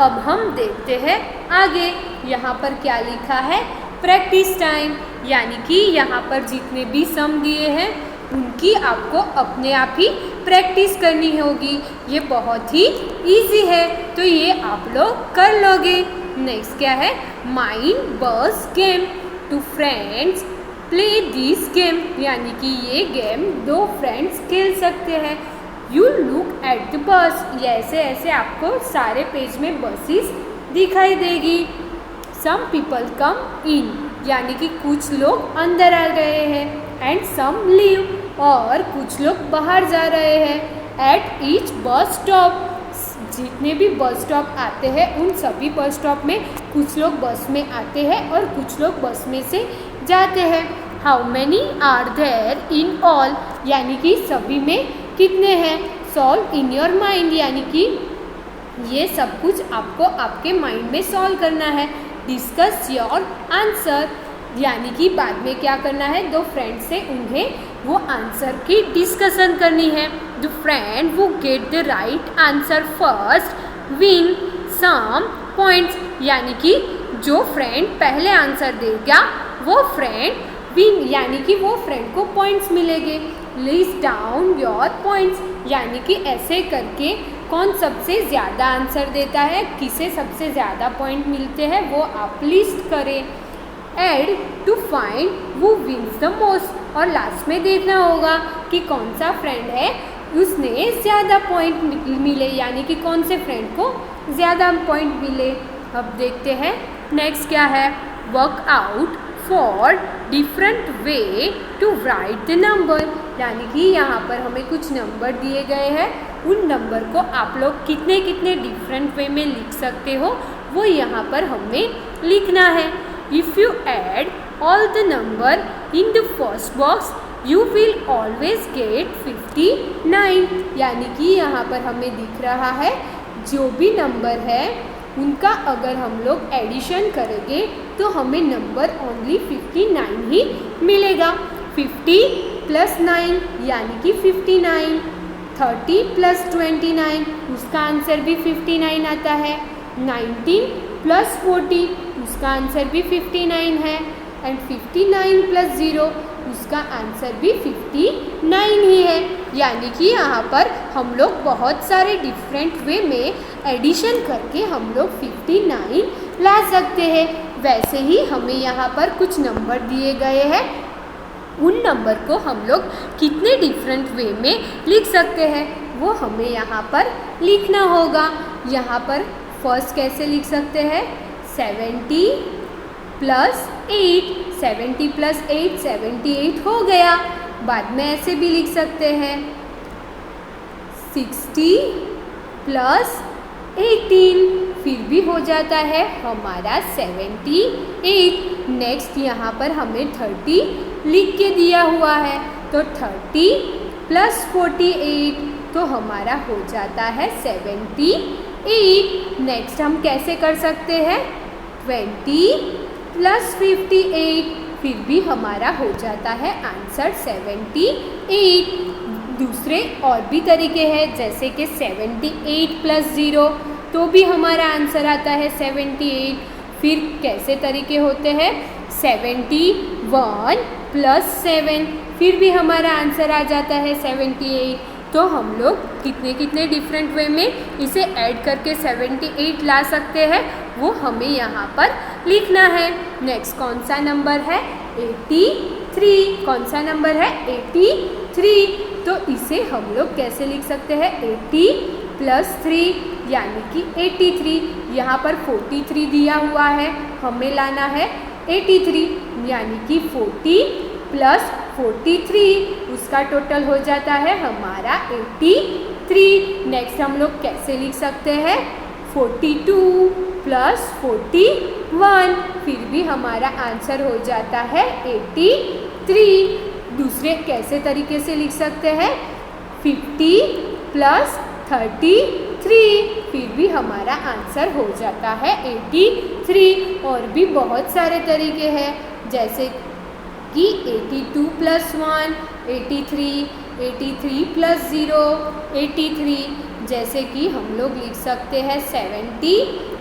अब हम देखते हैं आगे। यहाँ पर क्या लिखा है, प्रैक्टिस टाइम, यानी कि यहाँ पर जितने भी सम दिए हैं उनकी आपको अपने आप ही प्रैक्टिस करनी होगी। ये बहुत ही इजी है, तो ये आप लोग कर लोगे। नेक्स्ट क्या है, mind bus game, two friends play this game, यानी कि ये गेम दो फ्रेंड्स खेल सकते हैं। You look at the bus, ये ऐसे ऐसे आपको सारे पेज में बसेस दिखाई देगी। सम पीपल कम इन, यानी कि कुछ लोग अंदर आ गए हैं। एंड सम लीव, और कुछ लोग बाहर जा रहे हैं। एट ईच बस स्टॉप, जितने भी बस स्टॉप आते हैं उन सभी बस स्टॉप में कुछ लोग बस में आते हैं और कुछ लोग बस में से जाते हैं। How many are there in all, यानी कि सभी में कितने हैं। सॉल्व इन योर माइंड, यानी कि ये सब कुछ आपको आपके माइंड में सॉल्व करना है। डिस्कस योर आंसर, यानी कि बाद में क्या करना है, दो फ्रेंड से उन्हें वो आंसर की डिस्कशन करनी है। The friend who get the right answer first win some points, यानी कि जो फ्रेंड पहले आंसर देगा वो फ्रेंड विन, यानी कि वो फ्रेंड को पॉइंट्स मिलेंगे। लिस्ट डाउन योर पॉइंट्स, यानी कि ऐसे करके कौन सबसे ज़्यादा आंसर देता है, किसे सबसे ज़्यादा पॉइंट मिलते हैं वो आप लिस्ट करें। एड टू फाइंड वो विन्स द मोस्ट, और लास्ट में देखना होगा कि कौन सा फ्रेंड है उसने ज़्यादा पॉइंट मिले, यानी कि कौन से फ्रेंड को ज़्यादा पॉइंट मिले। अब देखते हैं नेक्स्ट क्या है, work out for different way to write the number, यानी कि यहाँ पर हमें कुछ नंबर दिए गए हैं, उन नंबर को आप लोग कितने कितने डिफरेंट वे में लिख सकते हो वो यहाँ पर हमें लिखना है। If you add all the number in the first box you will always get 59, यानी कि यहाँ पर हमें दिख रहा है जो भी नंबर है उनका अगर हम लोग एडिशन करेंगे तो हमें नंबर ओनली 59 ही मिलेगा। 50 + 9 यानी कि 59, 30 + 29 उसका आंसर भी 59 आता है, 19 + 40 उसका आंसर भी 59 है, एंड 59 + 0 उसका आंसर भी 59 ही है। यानी कि यहाँ पर हम लोग बहुत सारे डिफरेंट वे में एडिशन करके हम लोग 59 ला सकते हैं। वैसे ही हमें यहाँ पर कुछ नंबर दिए गए हैं, उन नंबर को हम लोग कितने डिफरेंट वे में लिख सकते हैं वो हमें यहाँ पर लिखना होगा। यहाँ पर फर्स्ट कैसे लिख सकते हैं, 70 + 8, 70 + 8 78 हो गया। बाद में ऐसे भी लिख सकते हैं 60 + 18, फिर भी हो जाता है हमारा 78। नेक्स्ट यहाँ पर हमें 30 लिख के दिया हुआ है, तो 30 + 48 तो हमारा हो जाता है 78। नेक्स्ट हम कैसे कर सकते हैं, 20 + 58, फिर भी हमारा हो जाता है आंसर 78। दूसरे और भी तरीके हैं, जैसे कि 78 + 0 तो भी हमारा आंसर आता है 78। फिर कैसे तरीके होते हैं, 71 + 7 फिर भी हमारा आंसर आ जाता है 78। तो हम लोग कितने कितने डिफरेंट वे में इसे ऐड करके 78 ला सकते हैं वो हमें यहाँ पर लिखना है। नेक्स्ट कौन सा नंबर है, 83। कौन सा नंबर है, 83। तो इसे हम लोग कैसे लिख सकते हैं, 80 + 3 यानी कि 83। यहाँ पर 43 दिया हुआ है, हमें लाना है 83, यानी कि 40 + 43 उसका टोटल हो जाता है हमारा 83। नेक्स्ट हम लोग कैसे लिख सकते हैं, 42 + 41 फिर भी हमारा आंसर हो जाता है 83। दूसरे कैसे तरीके से लिख सकते हैं, 50 + 33 फिर भी हमारा आंसर हो जाता है 83। और भी बहुत सारे तरीके हैं, जैसे कि 82 + 1 83, 83 + 0 83, जैसे कि हम लोग लिख सकते हैं 70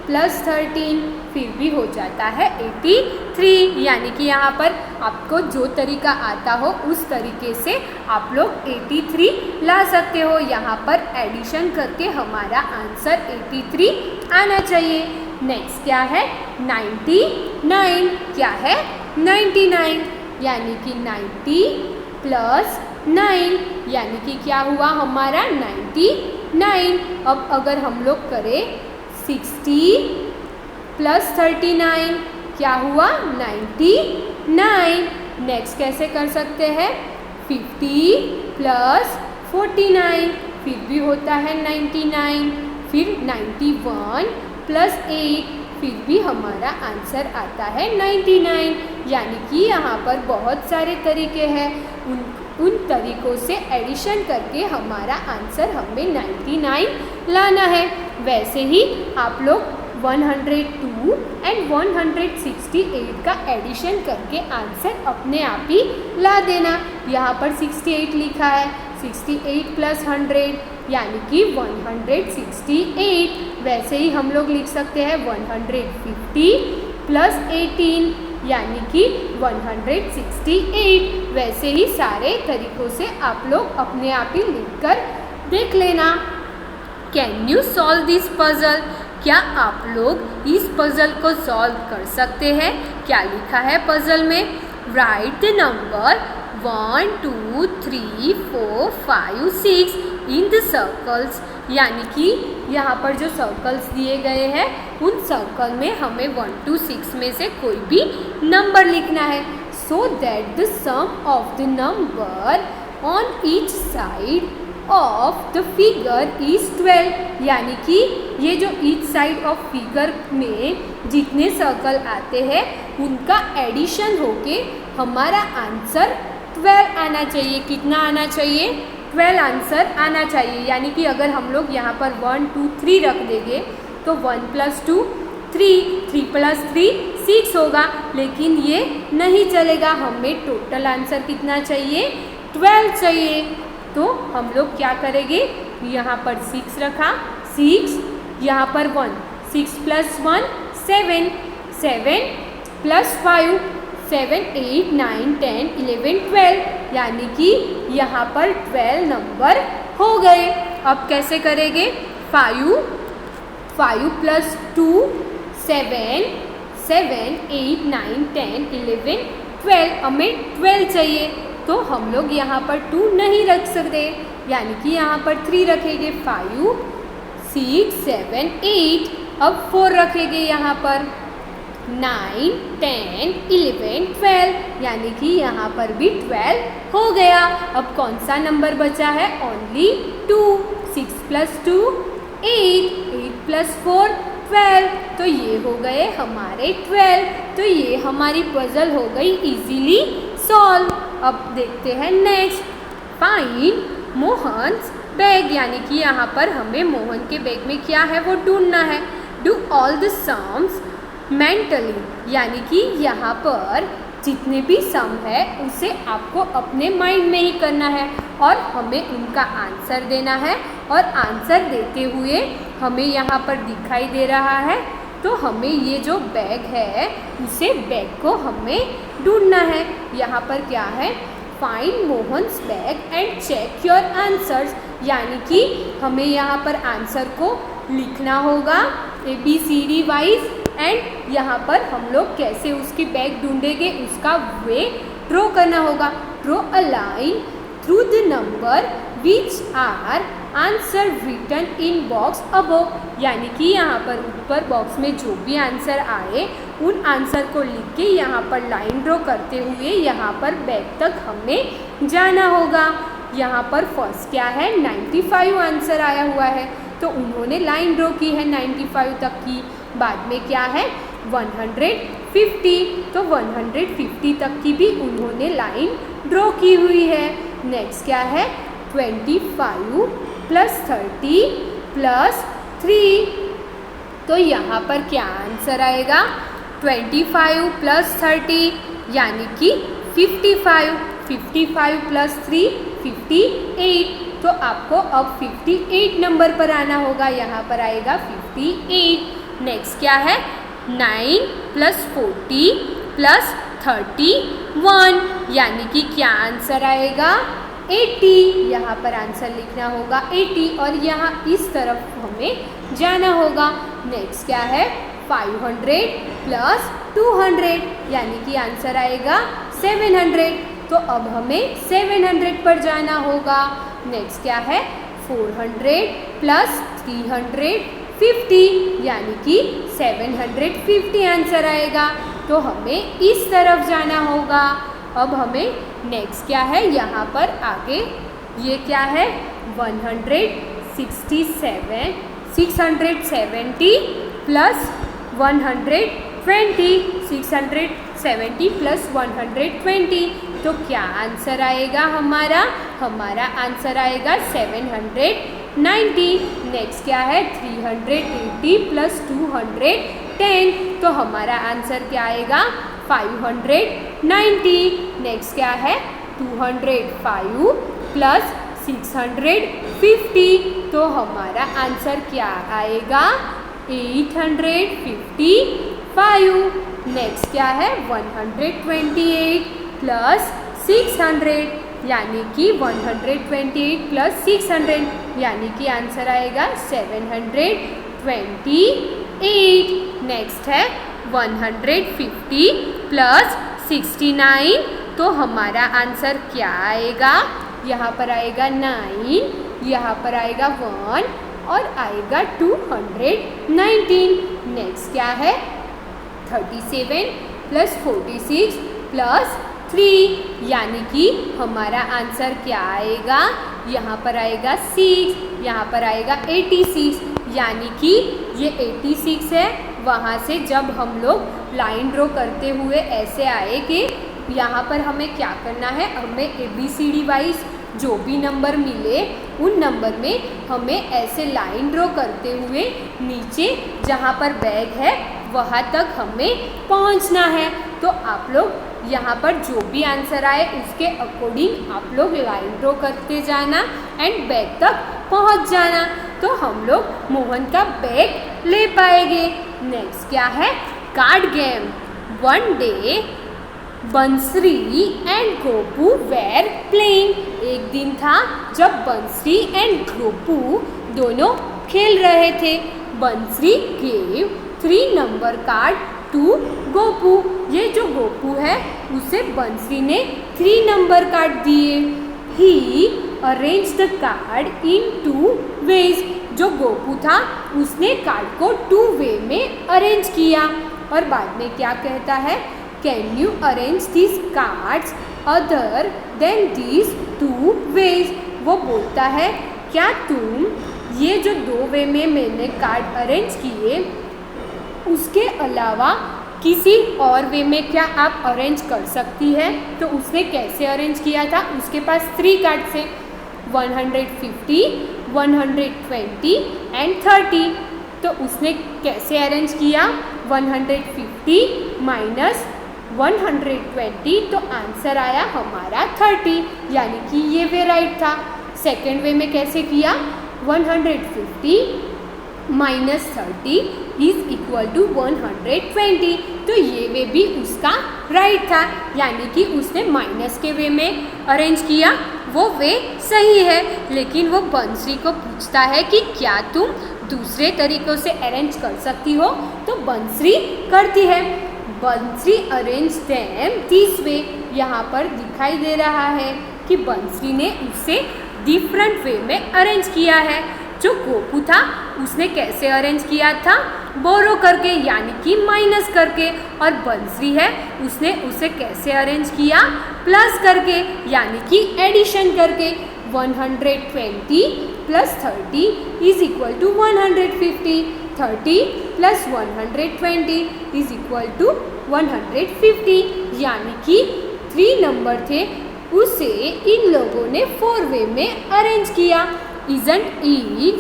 प्लस 13 फिर भी हो जाता है 83। यानी कि यहाँ पर आपको जो तरीका आता हो उस तरीके से आप लोग 83 ला सकते हो। यहाँ पर एडिशन करके हमारा आंसर 83 आना चाहिए। नेक्स्ट क्या है 99। क्या है 99, यानी कि 90 प्लस 9 यानी कि क्या हुआ हमारा 99। अब अगर हम लोग करें 60 प्लस 39 क्या हुआ 99। नेक्स्ट कैसे कर सकते हैं 50 प्लस 49 फिर भी होता है 99। फिर 91 प्लस 8 फिर भी हमारा आंसर आता है 99। यानी कि यहाँ पर बहुत सारे तरीके हैं, उन तरीकों से एडिशन करके हमारा आंसर हमें 99 लाना है। वैसे ही आप लोग 102 एंड 168 का एडिशन करके आंसर अपने आप ही ला देना। यहाँ पर 68 लिखा है, 68 प्लस 100 यानी कि 168। वैसे ही हम लोग लिख सकते हैं 150 प्लस 18 यानी कि 168। वैसे ही सारे तरीकों से आप लोग अपने आप ही लिखकर देख लेना। Can you solve this puzzle? क्या आप लोग इस पजल को सॉल्व कर सकते हैं? क्या लिखा है पजल में? Right the number 1 2 3 4 5 6 in the circles. यानी कि यहाँ पर जो सर्कल्स दिए गए हैं उन सर्कल में हमें 1 to 6 में से कोई भी नंबर लिखना है, so that the sum of the number on each side of the figure is 12। यानी कि ये जो ईच साइड ऑफ फिगर में जितने सर्कल आते हैं उनका एडिशन होके हमारा आंसर 12 आना चाहिए। कितना आना चाहिए? 12 आंसर आना चाहिए। यानी कि अगर हम लोग यहाँ पर 1 2 3 रख देंगे तो 1 + 2 3, 3 + 3 6 होगा, लेकिन ये नहीं चलेगा। हमें टोटल आंसर कितना चाहिए? 12 चाहिए। तो हम लोग क्या करेंगे, यहाँ पर 6 रखा, 6 यहाँ पर 1, 6 + 1 7, 7 + 5 7 8 9 10 11 12 यानी कि यहाँ पर 12 नंबर हो गए। अब कैसे करेंगे? 5 + 2 7 7 8 9 10 11 12 हमें 12 चाहिए, तो हम लोग यहाँ पर 2 नहीं रख सकते, यानी कि यहाँ पर 3 रखेंगे। 5 6 7 8 अब 4 रखेंगे यहाँ पर 9 10 11 12 यानी कि यहाँ पर भी 12 हो गया। अब कौन सा नंबर बचा है? ओनली 2। 6 + 2 8, 8 + 4 12, तो ये हो गए हमारे 12। तो ये हमारी पजल हो गई इजीली सॉल्व। अब देखते हैं नेक्स्ट, फाइंड मोहन्स बैग। यानी कि यहाँ पर हमें मोहन के बैग में क्या है वो ढूंढना है। Do all the sums mentally, यानी कि यहाँ पर जितने भी सम है उसे आपको अपने माइंड में ही करना है और हमें उनका आंसर देना है। और आंसर देते हुए हमें यहाँ पर दिखाई दे रहा है, तो हमें ये जो बैग है उसे बैग को हमें ढूंढना है। यहाँ पर क्या है? Find Mohan's bag and check your answers, यानी कि हमें यहाँ पर आंसर को लिखना होगा ABCD वाइज, एंड यहाँ पर हम लोग कैसे उसकी बैग ढूंढेंगे उसका वे ड्रॉ करना होगा। Draw a line through the number which are answer written in box above, यानी कि यहाँ पर ऊपर बॉक्स में जो भी आंसर आए उन आंसर को लिख के यहाँ पर लाइन ड्रॉ करते हुए यहाँ पर बैग तक हमें जाना होगा। यहाँ पर फर्स्ट क्या है? 95 आंसर आया हुआ है, तो उन्होंने लाइन ड्रॉ की है 95 तक की। बाद में क्या है? 150, तो 150 तक की भी उन्होंने लाइन ड्रॉ की हुई है। नेक्स्ट क्या है? 25 + 30 + 3, तो यहाँ पर क्या आंसर आएगा? 25 + 30 यानी कि 55, 55 + 3 58, तो आपको अब 58 नंबर पर आना होगा। यहाँ पर आएगा 58। नेक्स्ट क्या है 9 + 40 + 31, यानी कि क्या आंसर आएगा 80। यहाँ पर आंसर लिखना होगा 80 और यहाँ इस तरफ हमें जाना होगा। नेक्स्ट क्या है 500 + 200, यानी कि आंसर आएगा 700। तो अब हमें 700 पर जाना होगा। नेक्स्ट क्या है 400 + 350, यानी कि 750 आंसर आएगा। तो हमें इस तरफ जाना होगा। अब हमें नेक्स्ट क्या है यहाँ पर आगे ये क्या है 670 + 120, 670 + 120, तो क्या आंसर आएगा हमारा आंसर आएगा 790। नेक्स्ट क्या है 380 + 210, तो हमारा आंसर क्या आएगा 590। नेक्स्ट क्या है 205 + 650, तो हमारा आंसर क्या आएगा 855। नेक्स्ट क्या है 128 + 600, यानी कि 128 + 600, यानी कि आंसर आएगा 728। नेक्स्ट है 150 + 69, तो हमारा आंसर क्या आएगा यहाँ पर आएगा 9, यहाँ पर आएगा 1 और आएगा 219। नेक्स्ट क्या है 37 + 46 + 3, यानी कि हमारा आंसर क्या आएगा यहाँ पर आएगा 6, यहाँ पर आएगा 86, यानी कि ये 86 है। वहाँ से जब हम लोग लाइन ड्रॉ करते हुए ऐसे आए कि यहाँ पर हमें क्या करना है, हमें ABCD वाइज जो भी नंबर मिले उन नंबर में हमें ऐसे लाइन ड्रॉ करते हुए नीचे जहाँ पर बैग है वहाँ तक हमें पहुँचना है। तो आप लोग यहाँ पर जो भी आंसर आए उसके अकॉर्डिंग आप लोग लाइन ड्रॉ करते जाना एंड बैग तक पहुँच जाना, तो हम लोग मोहन का बैग ले पाएंगे। नेक्स्ट क्या है card game. One day Bansari and Gopu were playing. एक दिन था जब बंसरी एंड गोपू दोनों खेल रहे थे। Bansari gave 3 number card to Gopu. ये जो गोपू है उसे बंसरी ने 3 नंबर कार्ड दिए। He arrange the card in 2 ways. जो गोपू था उसने कार्ड को 2 वे में अरेंज किया और बाद में क्या कहता है, can you arrange this cards other than this 2 ways. वो बोलता है क्या तुम ये जो 2 वे में मैंने कार्ड अरेंज किए उसके अलावा किसी और वे में क्या आप अरेंज कर सकती है। तो उसने कैसे अरेंज किया था, उसके पास 3 कार्ड थे 150, 120 एंड 30। तो उसने कैसे अरेंज किया 150 माइनस 120, तो आंसर आया हमारा 30, यानी कि ये वे राइट था। सेकेंड वे में कैसे किया 150 माइनस 30 इज इक्वल टू 120, तो ये वे भी उसका राइट था, यानी कि उसने माइनस के वे में अरेंज किया, वो वे सही है। लेकिन वो बंसरी को पूछता है कि क्या तुम दूसरे तरीक़ों से अरेंज कर सकती हो, तो बंसरी करती है। बंसरी अरेंज देम दिस वे। यहाँ पर दिखाई दे रहा है कि बंसरी ने उसे डिफरेंट वे में अरेंज किया है। जो गोपू था उसने कैसे अरेंज किया था, बोरो करके, यानी कि माइनस करके, और बंसरी है उसने उसे कैसे अरेंज किया प्लस करके, यानी कि एडिशन करके। 120 plus 30 is equal to 150, 30 plus 120 is equal to 150, यानी कि 3 नंबर थे उसे इन लोगों ने 4 वे में अरेंज किया। Isn't it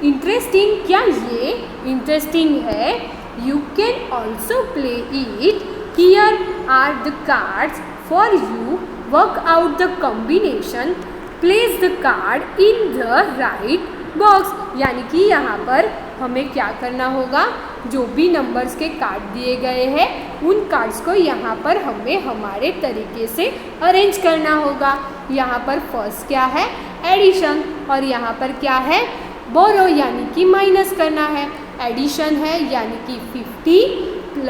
interesting? क्या ये इंटरेस्टिंग है? You can also play it. Here are the cards for you. Work out the combination. Place the card in the right box. यानी कि यहाँ पर हमें क्या करना होगा, जो भी नंबर्स के कार्ड दिए गए हैं उन कार्ड्स को यहाँ पर हमें हमारे तरीके से अरेंज करना होगा। यहाँ पर फर्स्ट क्या है, एडिशन, और यहाँ पर क्या है, बोरो, यानी कि माइनस करना है। एडिशन है यानी कि 50 +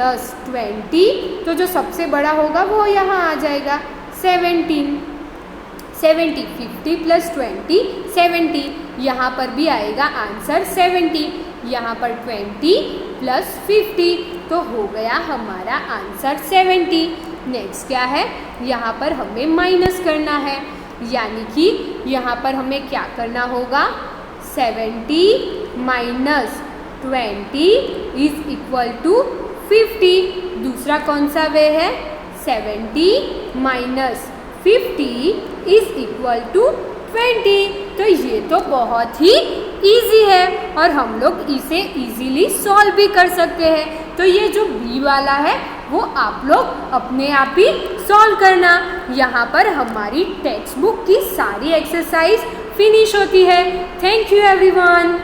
20, तो जो सबसे बड़ा होगा वो यहाँ आ जाएगा 17। 70, 50 + 20 70, यहाँ पर भी आएगा आंसर 70। यहाँ पर 20 + 50, तो हो गया हमारा आंसर 70। नेक्स्ट क्या है, यहाँ पर हमें माइनस करना है, यानी कि यहाँ पर हमें क्या करना होगा, 70 - 20 = 50। दूसरा कौन सा वे है, 70 - 50 = 20। तो ये तो बहुत ही इजी है और हम लोग इसे इजीली सॉल्व भी कर सकते हैं। तो ये जो बी वाला है वो आप लोग अपने आप ही सॉल्व करना। यहाँ पर हमारी टेक्स्ट बुक की सारी एक्सरसाइज फिनिश होती है। Thank you everyone.